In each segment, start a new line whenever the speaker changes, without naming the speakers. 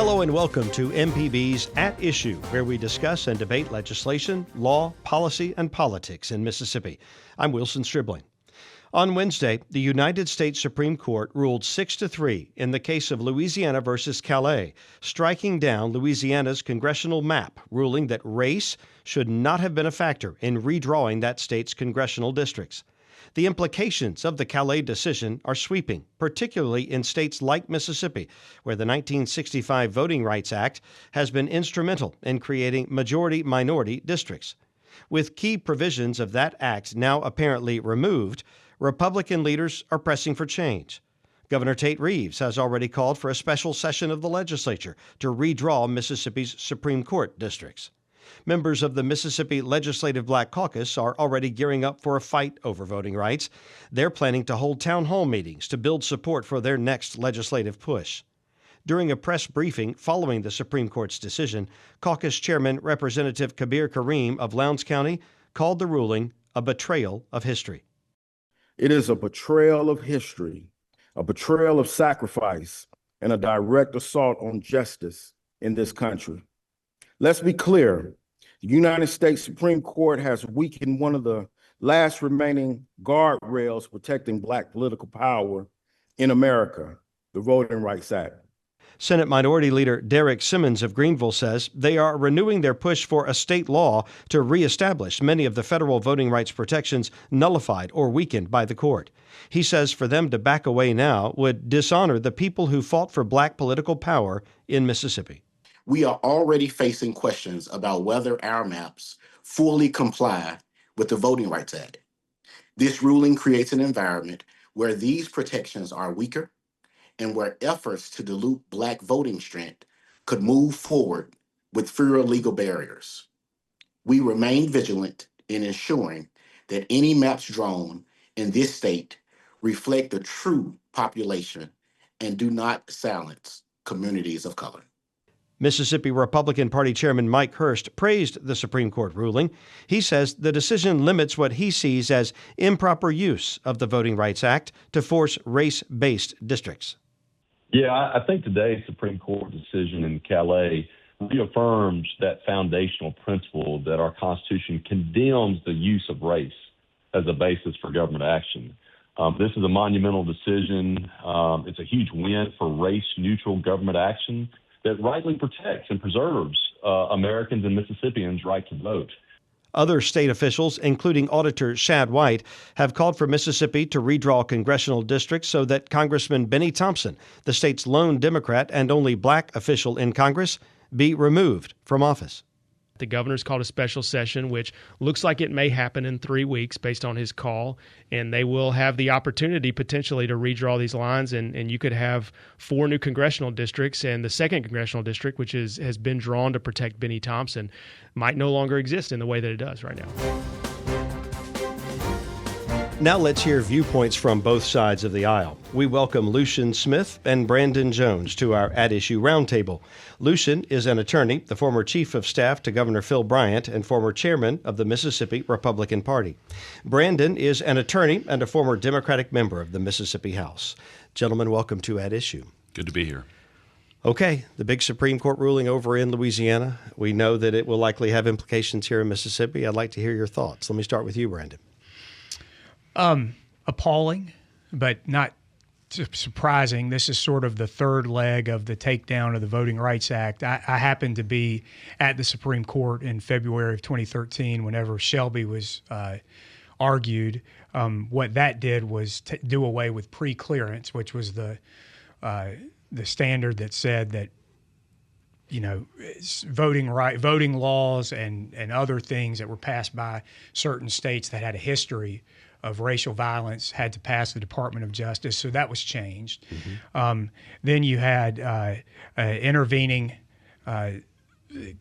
Hello and welcome to MPB's At Issue, where we discuss and debate legislation, law, policy, and politics in Mississippi. I'm Wilson Stribling. On Wednesday, the United States Supreme Court ruled 6-3 in the case of Louisiana versus Callais, striking down Louisiana's congressional map, ruling that race should not have been a factor in redrawing that state's congressional districts. The implications of the Callais decision are sweeping, particularly in states like Mississippi, where the 1965 Voting Rights Act has been instrumental in creating majority-minority districts. With key provisions of that act now apparently removed, Republican leaders are pressing for change. Governor Tate Reeves has already called for a special session of the legislature to redraw Mississippi's Supreme Court districts. Members of the Mississippi Legislative Black Caucus are already gearing up for a fight over voting rights. They're planning to hold town hall meetings to build support for their next legislative push. During a press briefing following the Supreme Court's decision, caucus chairman Representative Kabir Kareem of Lowndes County called the ruling a betrayal of history.
It is a betrayal of history, a betrayal of sacrifice, and a direct assault on justice in this country. Let's be clear, the United States Supreme Court has weakened one of the last remaining guardrails protecting Black political power in America, the Voting Rights Act.
Senate Minority Leader Derek Simmons of Greenville says they are renewing their push for a state law to reestablish many of the federal voting rights protections nullified or weakened by the court. He says for them to back away now would dishonor the people who fought for Black political power in Mississippi.
We are already facing questions about whether our maps fully comply with the Voting Rights Act. This ruling creates an environment where these protections are weaker and where efforts to dilute Black voting strength could move forward with fewer legal barriers. We remain vigilant in ensuring that any maps drawn in this state reflect the true population and do not silence communities of color.
Mississippi Republican Party Chairman Mike Hurst praised the Supreme Court ruling. He says the decision limits what he sees as improper use of the Voting Rights Act to force race-based districts.
Yeah, I think today's Supreme Court decision in Callais reaffirms that foundational principle that our Constitution condemns the use of race as a basis for government action. This is a monumental decision. It's a huge win for race-neutral government action that rightly protects and preserves Americans and Mississippians' right to vote.
Other state officials, including Auditor Shad White, have called for Mississippi to redraw congressional districts so that Congressman Benny Thompson, the state's lone Democrat and only Black official in Congress, be removed from office.
The governor's called a special session, which looks like it may happen in 3 weeks based on his call, and they will have the opportunity potentially to redraw these lines, and you could have 4 new congressional districts, and the 2nd congressional district, which has been drawn to protect Benny Thompson, might no longer exist in the way that it does right now.
Now let's hear viewpoints from both sides of the aisle. We welcome Lucien Smith and Brandon Jones to our At Issue Roundtable. Lucien is an attorney, the former chief of staff to Governor Phil Bryant, and former chairman of the Mississippi Republican Party. Brandon is an attorney and a former Democratic member of the Mississippi House. Gentlemen, welcome to At Issue.
Good to be here.
Okay, the big Supreme Court ruling over in Louisiana. We know that it will likely have implications here in Mississippi. I'd like to hear your thoughts. Let me start with you, Brandon.
Appalling, but not surprising. This is sort of the third leg of the takedown of the Voting Rights Act. I happened to be at the Supreme Court in February of 2013 whenever Shelby was argued. What that did was do away with pre-clearance, which was the standard that said that voting laws and other things that were passed by certain states that had a history of racial violence had to pass the Department of Justice. So that was changed. Mm-hmm. Then you had intervening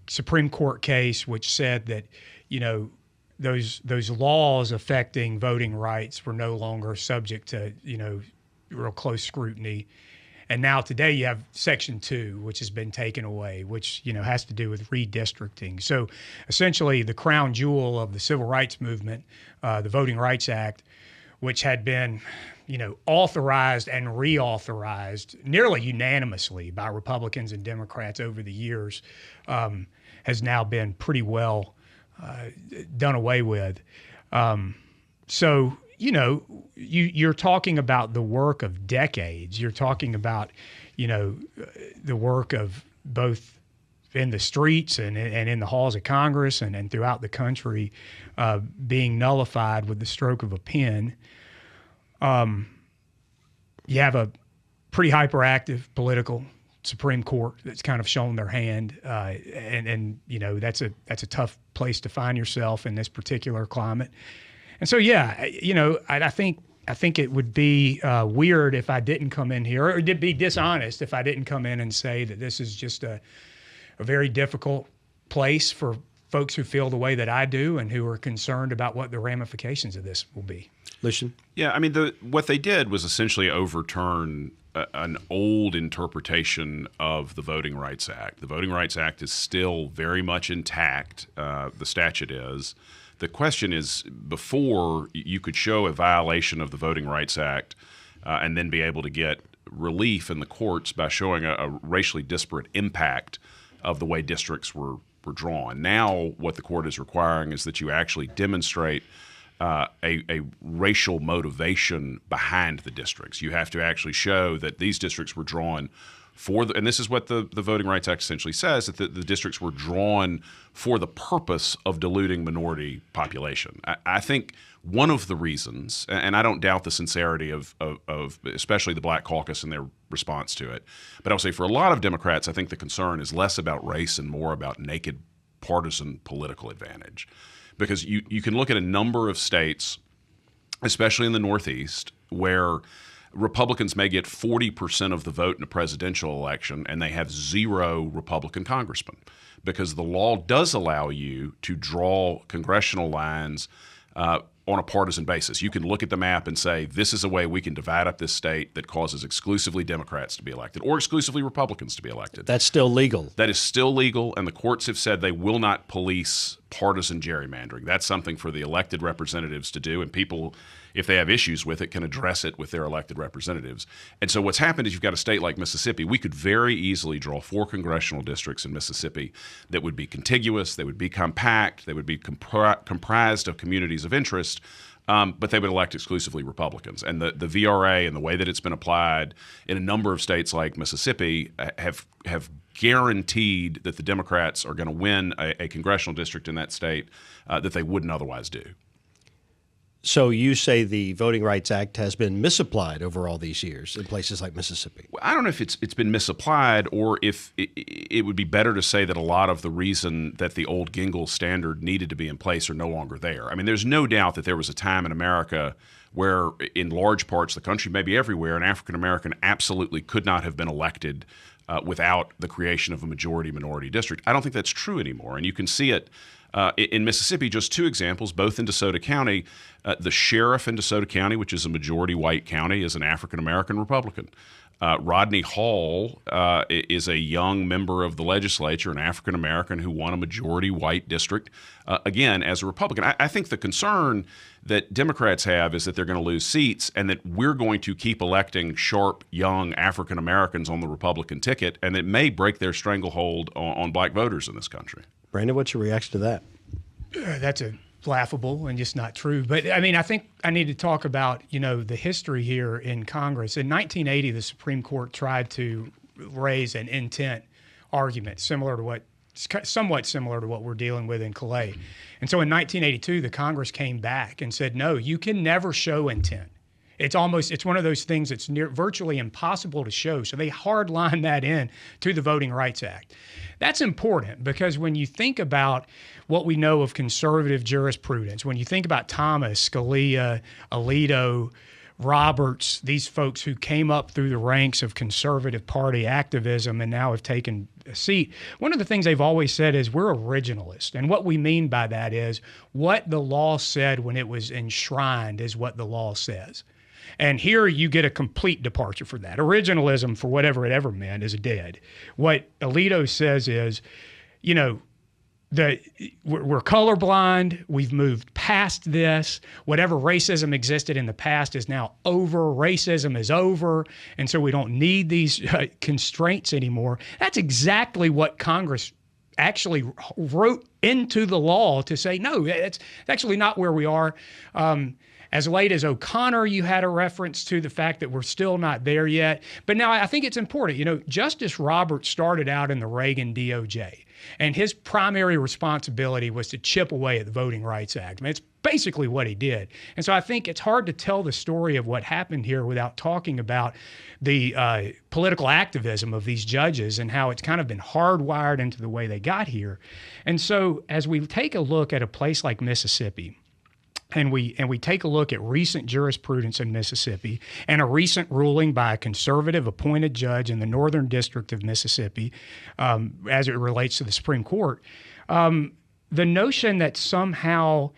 Supreme Court case which said that, those laws affecting voting rights were no longer subject to, real close scrutiny. And now today you have Section 2, which has been taken away, which, has to do with redistricting. So essentially the crown jewel of the civil rights movement, the Voting Rights Act, which had been, authorized and reauthorized nearly unanimously by Republicans and Democrats over the years, has now been pretty well done away with. So, you're talking about the work of decades. You're talking about, the work of both in the streets and in the halls of Congress and throughout the country being nullified with the stroke of a pen. You have a pretty hyperactive political Supreme Court that's kind of shown their hand, and that's a tough place to find yourself in this particular climate. And so, I think it would be weird if I didn't come in here, or it'd be dishonest if I didn't come in and say that this is just a very difficult place for folks who feel the way that I do and who are concerned about what the ramifications of this will be.
Lucian?
Yeah, I mean, what they did was essentially overturn an old interpretation of the Voting Rights Act. The Voting Rights Act is still very much intact. The statute is. The question is, before you could show a violation of the Voting Rights Act and then be able to get relief in the courts by showing a racially disparate impact of the way districts were drawn. Now what the court is requiring is that you actually demonstrate a racial motivation behind the districts. You have to actually show that these districts were drawn and this is what the Voting Rights Act essentially says, that the districts were drawn for the purpose of diluting minority population. I think one of the reasons, and I don't doubt the sincerity of especially the Black Caucus and their response to it, but I'll say for a lot of Democrats, I think the concern is less about race and more about naked partisan political advantage. Because you can look at a number of states, especially in the Northeast, where Republicans may get 40% of the vote in a presidential election and they have 0 Republican congressmen, because the law does allow you to draw congressional lines on a partisan basis. You can look at the map and say, this is a way we can divide up this state that causes exclusively Democrats to be elected or exclusively Republicans to be elected.
That's still legal.
That is still legal, and the courts have said they will not police partisan gerrymandering. That's something for the elected representatives to do, and people, if they have issues with it, can address it with their elected representatives. And so what's happened is you've got a state like Mississippi. We could very easily draw 4 congressional districts in Mississippi that would be contiguous, they would be compact, they would be comprised of communities of interest, but they would elect exclusively Republicans. And the VRA and the way that it's been applied in a number of states like Mississippi have guaranteed that the Democrats are going to win a congressional district in that state that they wouldn't otherwise do.
So you say the Voting Rights Act has been misapplied over all these years in places like Mississippi?
I don't know if it's been misapplied, or if it would be better to say that a lot of the reason that the old Gingle standard needed to be in place are no longer there. I mean, there's no doubt that there was a time in America where in large parts of the country, maybe everywhere, an African American absolutely could not have been elected without the creation of a majority-minority district. I don't think that's true anymore, and you can see it in Mississippi. Just 2 examples, both in DeSoto County. The sheriff in DeSoto County, which is a majority white county, is an African-American Republican. Rodney Hall is a young member of the legislature, an African-American who won a majority white district, again, as a Republican. I think the concern that Democrats have is that they're going to lose seats and that we're going to keep electing sharp, young African-Americans on the Republican ticket, and it may break their stranglehold on black voters in this country.
Brandon, what's your reaction to that?
That's laughable and just not true. But I mean, I think I need to talk about, the history here in Congress. In 1980, the Supreme Court tried to raise an intent argument somewhat similar to what we're dealing with in Callais. And so in 1982, the Congress came back and said, no, you can never show intent. It's one of those things that's virtually impossible to show. So they hardline that in to the Voting Rights Act. That's important because when you think about what we know of conservative jurisprudence, when you think about Thomas, Scalia, Alito, Roberts, these folks who came up through the ranks of conservative party activism and now have taken a seat, one of the things they've always said is we're originalists. And what we mean by that is what the law said when it was enshrined is what the law says. And here you get a complete departure for that. Originalism, for whatever it ever meant, is dead. What Alito says is, we're colorblind. We've moved past this. Whatever racism existed in the past is now over. Racism is over. And so we don't need these constraints anymore. That's exactly what Congress actually wrote into the law to say, no, it's actually not where we are. As late as O'Connor, you had a reference to the fact that we're still not there yet. But now I think it's important. Justice Roberts started out in the Reagan DOJ, and his primary responsibility was to chip away at the Voting Rights Act. I mean, it's basically what he did. And so I think it's hard to tell the story of what happened here without talking about the political activism of these judges and how it's kind of been hardwired into the way they got here. And so as we take a look at a place like Mississippi, and we take a look at recent jurisprudence in Mississippi and a recent ruling by a conservative appointed judge in the Northern District of Mississippi as it relates to the Supreme Court, the notion that somehow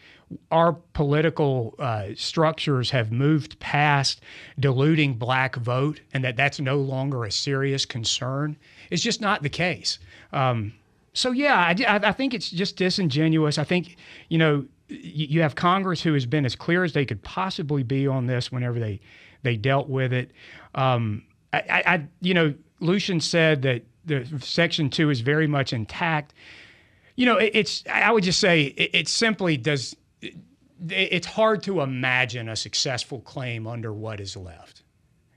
our political structures have moved past diluting black vote and that that's no longer a serious concern is just not the case. So, yeah, I think it's just disingenuous. I think, you have Congress who has been as clear as they could possibly be on this whenever they dealt with it. Lucian said that the Section 2 is very much intact. I would just say it simply does. It's hard to imagine a successful claim under what is left.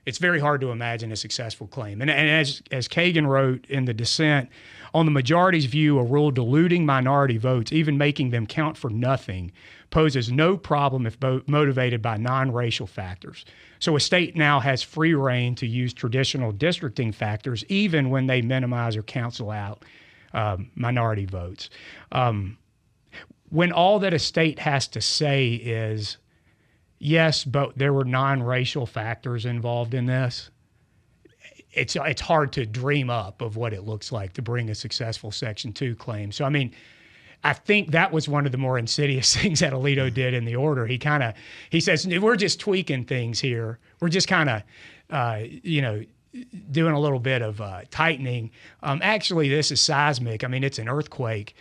It's very hard to imagine a successful claim. And as Kagan wrote in the dissent, on the majority's view, a rule diluting minority votes, even making them count for nothing, poses no problem if motivated by non-racial factors. So a state now has free rein to use traditional districting factors, even when they minimize or cancel out minority votes. When all that a state has to say is, yes, but there were non-racial factors involved in this, it's hard to dream up of what it looks like to bring a successful Section 2 claim. So, I think that was one of the more insidious things that Alito did in the order. He says, we're just tweaking things here. We're just kind of, doing a little bit of tightening. Actually, this is seismic. It's an earthquake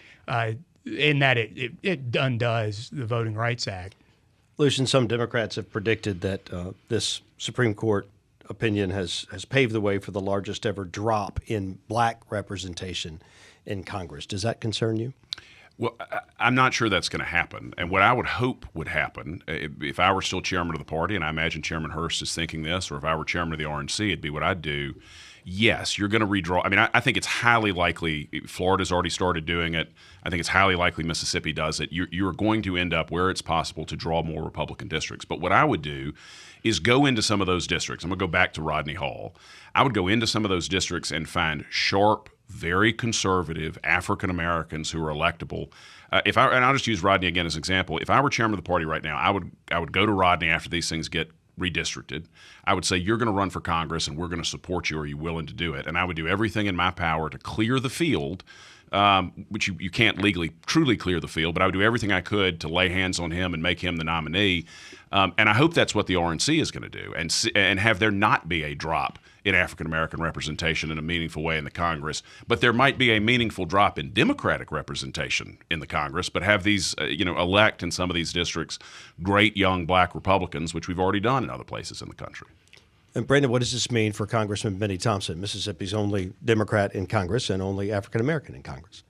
in that it undoes the Voting Rights Act.
Lucian, some Democrats have predicted that this Supreme Court opinion has paved the way for the largest ever drop in black representation in Congress. Does that concern you?
Well, I'm not sure that's going to happen. And what I would hope would happen, if I were still chairman of the party, and I imagine Chairman Hurst is thinking this, or if I were chairman of the RNC, it'd be what I'd do. Yes, you're going to redraw. I think it's highly likely Florida's already started doing it. I think it's highly likely Mississippi does it. You're going to end up where it's possible to draw more Republican districts. But what I would do is go into some of those districts. I'm going to go back to Rodney Hall. I would go into some of those districts and find sharp, very conservative African Americans who are electable. And I'll just use Rodney again as an example. If I were chairman of the party right now, I would go to Rodney after these things get redistricted. I would say, you're going to run for Congress and we're going to support you. Are you willing to do it? And I would do everything in my power to clear the field, which you can't legally truly clear the field, but I would do everything I could to lay hands on him and make him the nominee. And I hope that's what the RNC is going to do, and have there not be a drop in African-American representation in a meaningful way in the Congress. But there might be a meaningful drop in Democratic representation in the Congress, but have these, elect in some of these districts great young black Republicans, which we've already done in other places in the country.
And Brandon, what does this mean for Congressman Benny Thompson, Mississippi's only Democrat in Congress and only African-American in Congress?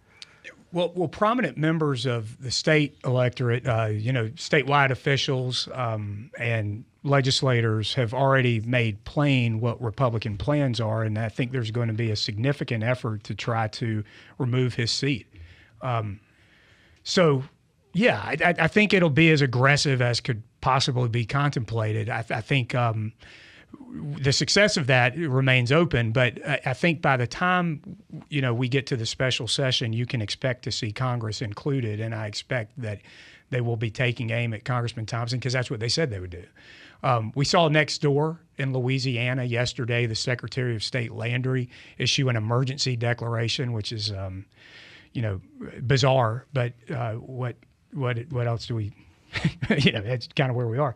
Well, prominent members of the state electorate, statewide officials and legislators have already made plain what Republican plans are, and I think there's going to be a significant effort to try to remove his seat. I think it'll be as aggressive as could possibly be contemplated. I think the success of that remains open, but I think by the time we get to the special session, you can expect to see Congress included, and I expect that they will be taking aim at Congressman Thompson because that's what they said they would do. We saw next door in Louisiana yesterday the Secretary of State Landry issue an emergency declaration, which is bizarre. But what else do we? That's kind of where we are.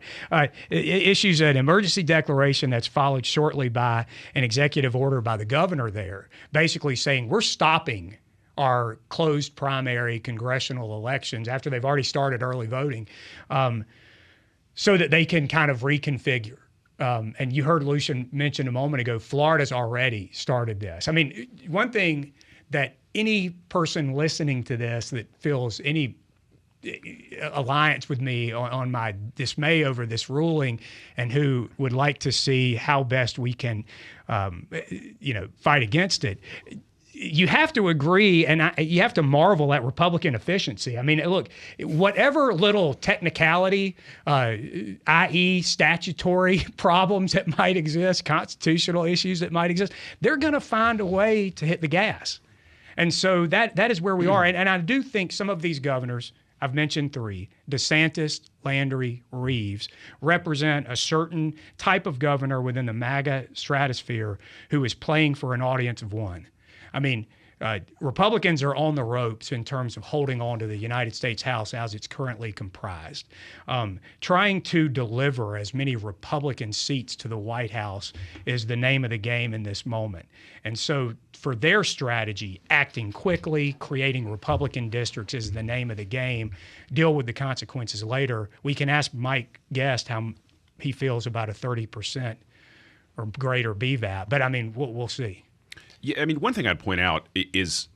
It issues an emergency declaration that's followed shortly by an executive order by the governor there, basically saying we're stopping our closed primary congressional elections after they've already started early voting, so that they can kind of reconfigure. And you heard Lucian mention a moment ago, Florida's already started this. I mean, one thing that any person listening to this that feels any alliance with me on my dismay over this ruling and who would like to see how best we can, fight against it, you have to agree, and you have to marvel at Republican efficiency. I mean, look, whatever little technicality, i.e. statutory problems that might exist, constitutional issues that might exist, they're going to find a way to hit the gas. And so that is where we are. And I do think some of these governors, I've mentioned three, DeSantis, Landry, Reeves, represent a certain type of governor within the MAGA stratosphere who is playing for an audience of one. I mean, Republicans are on the ropes in terms of holding on to the United States House as it's currently comprised. Trying to deliver as many Republican seats to the White House is the name of the game in this moment. And so for their strategy, acting quickly, creating Republican districts is the name of the game. Deal with the consequences later. We can ask Mike Guest how he feels about a 30% or greater BVAP, but I mean, we'll see.
Yeah, I mean, one thing I'd point out is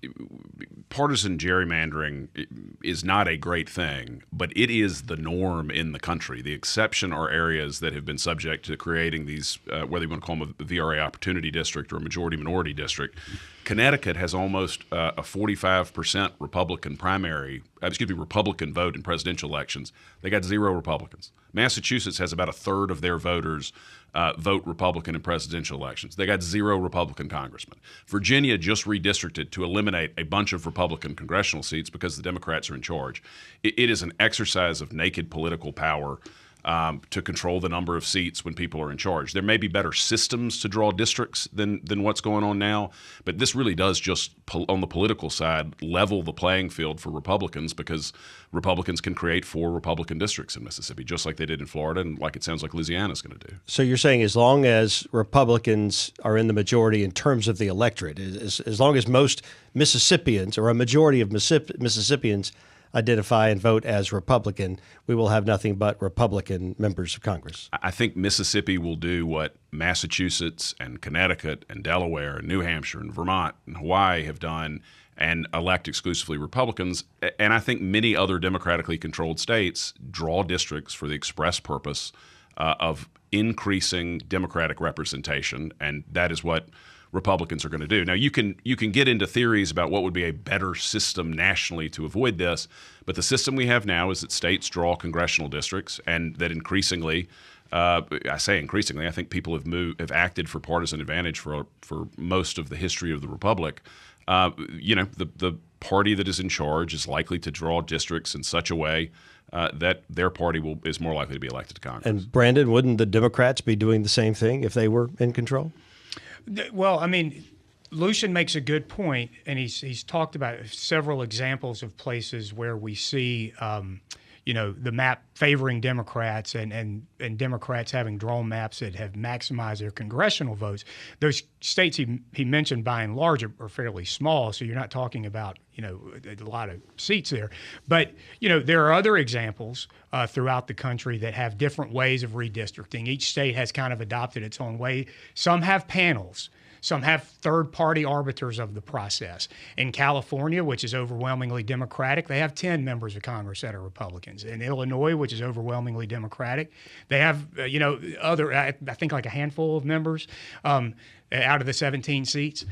partisan gerrymandering is not a great thing, but it is the norm in the country. The exception are areas that have been subject to creating these, whether you want to call them a VRA opportunity district or a majority-minority district. Connecticut has almost a 45% Republican Republican vote in presidential elections. They got 0 Republicans. Massachusetts has about a third of their voters vote Republican in presidential elections. They got 0 Republican congressmen. Virginia just redistricted to eliminate a bunch of Republican congressional seats because the Democrats are in charge. It is an exercise of naked political power to control the number of seats when people are in charge. There may be better systems to draw districts than what's going on now, but this really does just, on the political side, level the playing field for Republicans because Republicans can create 4 Republican districts in Mississippi, just like they did in Florida and like it sounds like Louisiana is going to do.
So you're saying as long as Republicans are in the majority in terms of the electorate, as long as most Mississippians or a majority of Mississippians identify and vote as Republican, we will have nothing but Republican members of Congress.
I think Mississippi will do what Massachusetts and Connecticut and Delaware and New Hampshire and Vermont and Hawaii have done and elect exclusively Republicans. And I think many other democratically controlled states draw districts for the express purpose of increasing Democratic representation, and that is what Republicans are going to do. Now, you can get into theories about what would be a better system nationally to avoid this, but the system we have now is that states draw congressional districts, and that increasingly, I say increasingly, I think people have acted for partisan advantage for most of the history of the republic. The party that is in charge is likely to draw districts in such a way that their party is more likely to be elected to Congress.
And Brandon, wouldn't the Democrats be doing the same thing if they were in control?
Well, I mean, Lucian makes a good point, and he's talked about several examples of places where we see, the map favoring Democrats and Democrats having drawn maps that have maximized their congressional votes. Those states he mentioned by and large are fairly small, so you're not talking about, a lot of seats there. But, there are other examples throughout the country that have different ways of redistricting. Each state has kind of adopted its own way. Some have panels. Some have third-party arbiters of the process. In California, which is overwhelmingly Democratic, they have 10 members of Congress that are Republicans. In Illinois, which is overwhelmingly Democratic, they have, other, I think like a handful of members out of the 17 seats.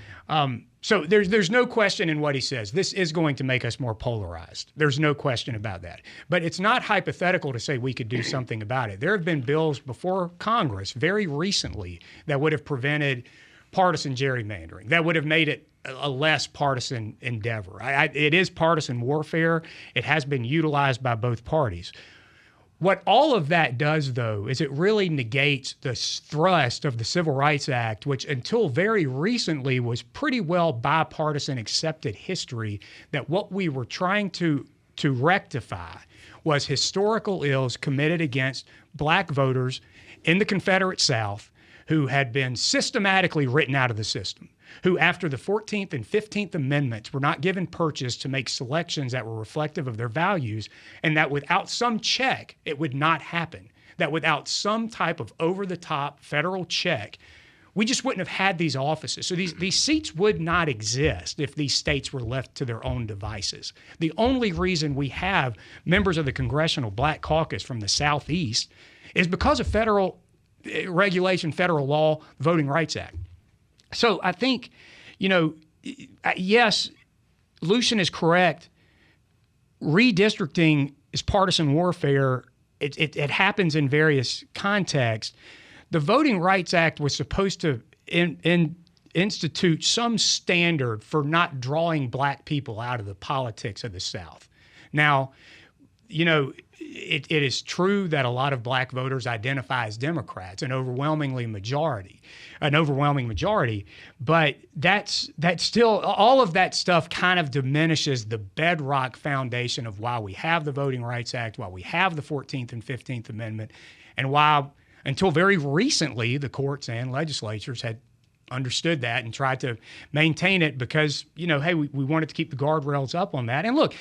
So there's no question in what he says. This is going to make us more polarized. There's no question about that. But it's not hypothetical to say we could do something about it. There have been bills before Congress very recently that would have prevented partisan gerrymandering, that would have made it a less partisan endeavor. It is partisan warfare. It has been utilized by both parties. What all of that does, though, is it really negates the thrust of the Civil Rights Act, which until very recently was pretty well bipartisan accepted history, that what we were trying to rectify was historical ills committed against black voters in the Confederate South who had been systematically written out of the system. who after the 14th and 15th Amendments were not given purchase to make selections that were reflective of their values, and that without some check, it would not happen. That without some type of over-the-top federal check, we just wouldn't have had these offices. So these seats would not exist if these states were left to their own devices. The only reason we have members of the Congressional Black Caucus from the Southeast is because of federal regulation, federal law, Voting Rights Act. So I think, yes, Lucian is correct. Redistricting is partisan warfare. It happens in various contexts. The Voting Rights Act was supposed to institute some standard for not drawing black people out of the politics of the South. Now, it is true that a lot of black voters identify as Democrats, an overwhelming majority, but that's still, all of that stuff kind of diminishes the bedrock foundation of why we have the Voting Rights Act, why we have the 14th and 15th Amendment, and why until very recently the courts and legislatures had understood that and tried to maintain it because, hey, we wanted to keep the guardrails up on that. And look,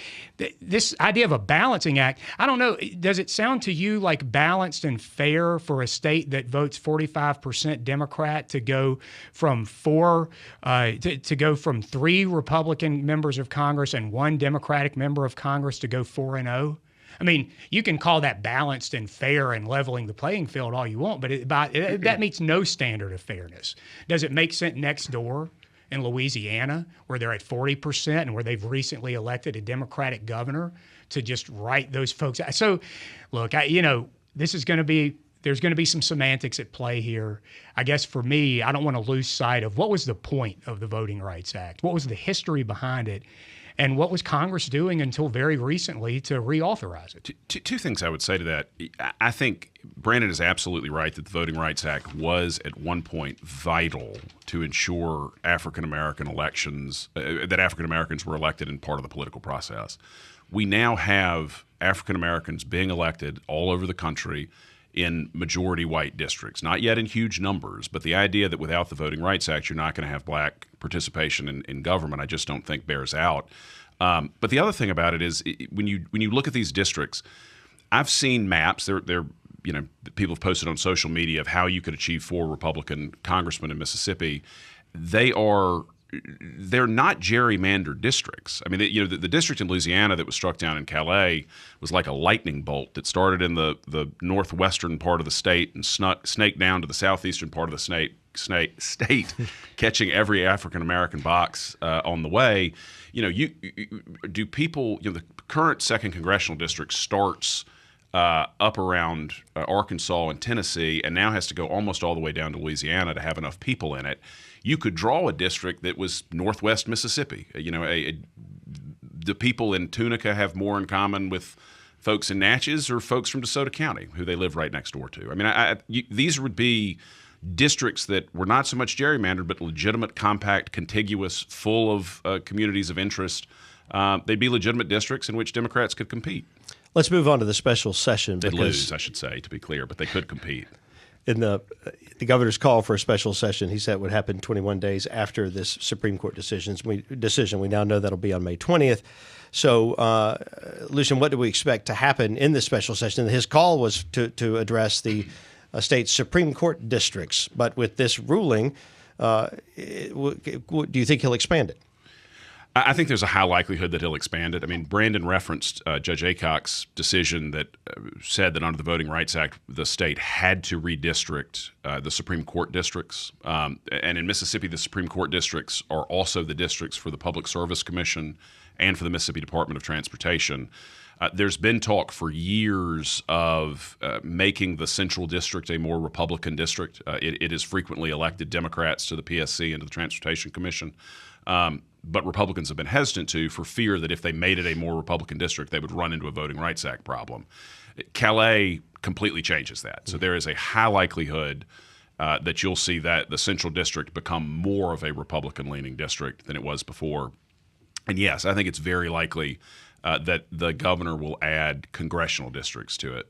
this idea of a balancing act, I don't know, does it sound to you like balanced and fair for a state that votes 45% Democrat to go from to go from 3 Republican members of Congress and 1 Democratic member of Congress to go 4-0? I mean, you can call that balanced and fair and leveling the playing field all you want, but that meets no standard of fairness. Does it make sense next door in Louisiana, where they're at 40% and where they've recently elected a Democratic governor, to just write those folks out? So, look, there's going to be some semantics at play here. I guess for me, I don't want to lose sight of what was the point of the Voting Rights Act, what was the history behind it, and what was Congress doing until very recently to reauthorize it?
Two things I would say to that. I think Brandon is absolutely right that the Voting Rights Act was at one point vital to ensure African-American elections, that African-Americans were elected in part of the political process. We now have African-Americans being elected all over the country in majority white districts, not yet in huge numbers, but the idea that without the Voting Rights Act, you're not going to have black participation in government, I just don't think bears out. But the other thing about it is when you look at these districts, I've seen maps. They're people have posted on social media of how you could achieve 4 Republican congressmen in Mississippi. They're not gerrymandered districts. I mean, the district in Louisiana that was struck down in Callais was like a lightning bolt that started in the northwestern part of the state and snaked down to the southeastern part of the state, catching every African-American box on the way. The current 2nd Congressional District starts up around Arkansas and Tennessee and now has to go almost all the way down to Louisiana to have enough people in it. You could draw a district that was northwest Mississippi. The people in Tunica have more in common with folks in Natchez or folks from DeSoto County, who they live right next door to. I mean, these would be districts that were not so much gerrymandered, but legitimate, compact, contiguous, full of communities of interest. They'd be legitimate districts in which Democrats could compete.
Let's move on to the special session.
They'd lose, I should say, to be clear, but they could compete.
In the governor's call for a special session, he said it would happen 21 days after this Supreme Court decision. We now know that'll be on May 20th. So, Lucian, what do we expect to happen in this special session? His call was to address the state's Supreme Court districts, but with this ruling, do you think he'll expand it?
I think there's a high likelihood that he'll expand it. I mean, Brandon referenced Judge Aycock's decision that said that under the Voting Rights Act, the state had to redistrict the Supreme Court districts. And in Mississippi, the Supreme Court districts are also the districts for the Public Service Commission and for the Mississippi Department of Transportation. There's been talk for years of making the Central District a more Republican district. It has frequently elected Democrats to the PSC and to the Transportation Commission. But Republicans have been hesitant to, for fear that if they made it a more Republican district, they would run into a Voting Rights Act problem. Callais completely changes that. So there is a high likelihood that you'll see that the Central District become more of a Republican-leaning district than it was before. And yes, I think it's very likely that the governor will add congressional districts to it.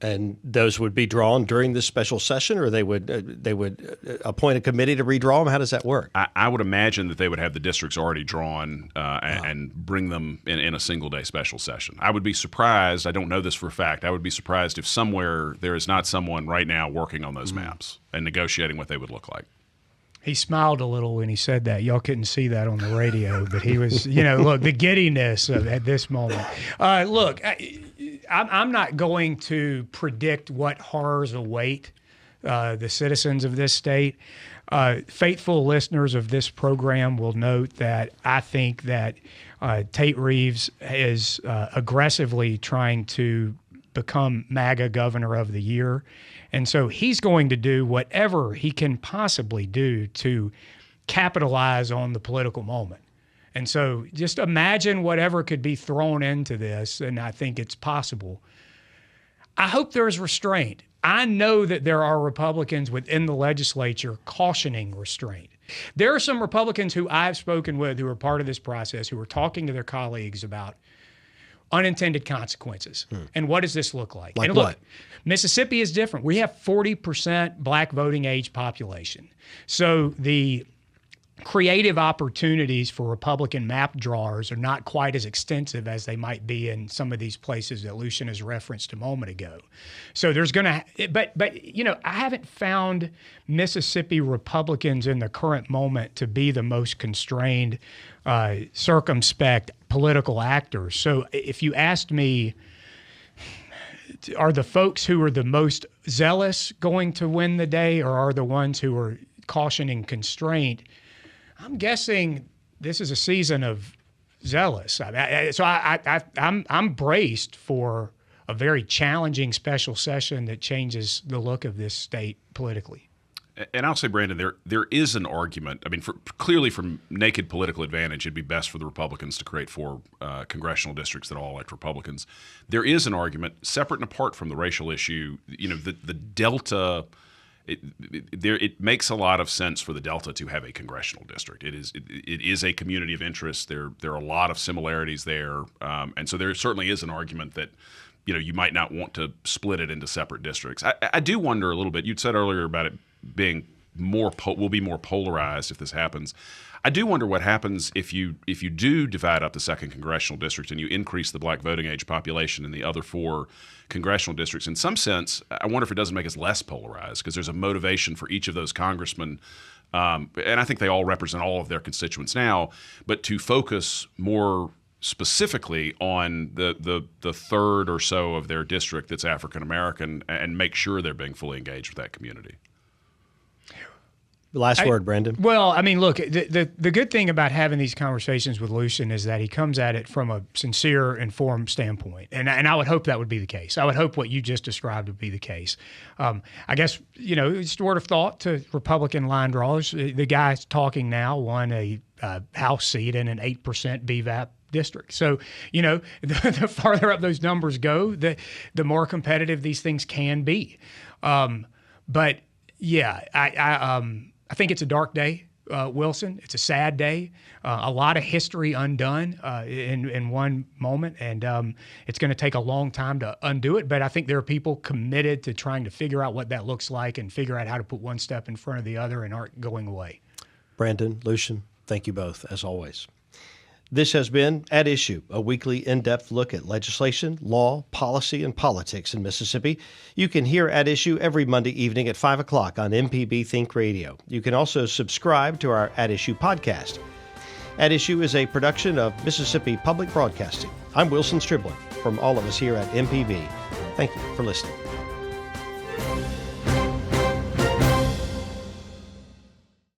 And those would be drawn during this special session, or they would appoint a committee to redraw them? How does that work?
I would imagine that they would have the districts already drawn and bring them in a single-day special session. I would be surprised, I don't know this for a fact, I would be surprised if somewhere there is not someone right now working on those maps and negotiating what they would look like. He
smiled a little when he said that. Y'all couldn't see that on the radio, but he was, look, the giddiness at this moment. Look, I'm not going to predict what horrors await the citizens of this state. Faithful listeners of this program will note that I think that Tate Reeves is aggressively trying to become MAGA Governor of the Year. And so he's going to do whatever he can possibly do to capitalize on the political moment. And so just imagine whatever could be thrown into this, and I think it's possible. I hope there's restraint. I know that there are Republicans within the legislature cautioning restraint. There are some Republicans who I've spoken with who are part of this process who are talking to their colleagues about unintended consequences. And what does this look like?
Like
and look,
what?
Mississippi is different. We have 40% black voting age population. So the creative opportunities for Republican map drawers are not quite as extensive as they might be in some of these places that Lucian has referenced a moment ago. So there's going to, but I haven't found Mississippi Republicans in the current moment to be the most constrained, circumspect political actors. So if you asked me, are the folks who are the most zealous going to win the day, or are the ones who are cautioning constraint? I'm guessing this is a season of zealous. So I'm braced for a very challenging special session that changes the look of this state politically.
And I'll say, Brandon, there is an argument. I mean, clearly from naked political advantage, it'd be best for the Republicans to create 4 congressional districts that all elect Republicans. There is an argument, separate and apart from the racial issue, the Delta. It makes a lot of sense for the Delta to have a congressional district. It is a community of interest. There are a lot of similarities there, and so there certainly is an argument that you might not want to split it into separate districts. I do wonder a little bit. You'd said earlier about it being will be more polarized if this happens. I do wonder what happens if you do divide up the 2nd congressional district and you increase the black voting age population in the other 4 congressional districts. In some sense, I wonder if it doesn't make us less polarized, because there's a motivation for each of those congressmen, and I think they all represent all of their constituents now, but to focus more specifically on the third or so of their district that's African American and make sure they're being fully engaged with that community.
Last word, Brandon.
Well, I mean, look, the good thing about having these conversations with Lucian is that he comes at it from a sincere, informed standpoint. And I would hope that would be the case. I would hope what you just described would be the case. I guess, just a word of thought to Republican line drawers. The guy talking now won a House seat in an 8% BVAP district. So, the farther up those numbers go, the more competitive these things can be. But yeah, I think it's a dark day, Wilson. It's a sad day. A lot of history undone in one moment, and it's going to take a long time to undo it. But I think there are people committed to trying to figure out what that looks like and figure out how to put one step in front of the other and aren't going away.
Brandon, Lucian, thank you both, as always. This has been At Issue, a weekly in-depth look at legislation, law, policy, and politics in Mississippi. You can hear At Issue every Monday evening at 5 o'clock on MPB Think Radio. You can also subscribe to our At Issue podcast. At Issue is a production of Mississippi Public Broadcasting. I'm Wilson Stribling. From all of us here at MPB, thank you for listening.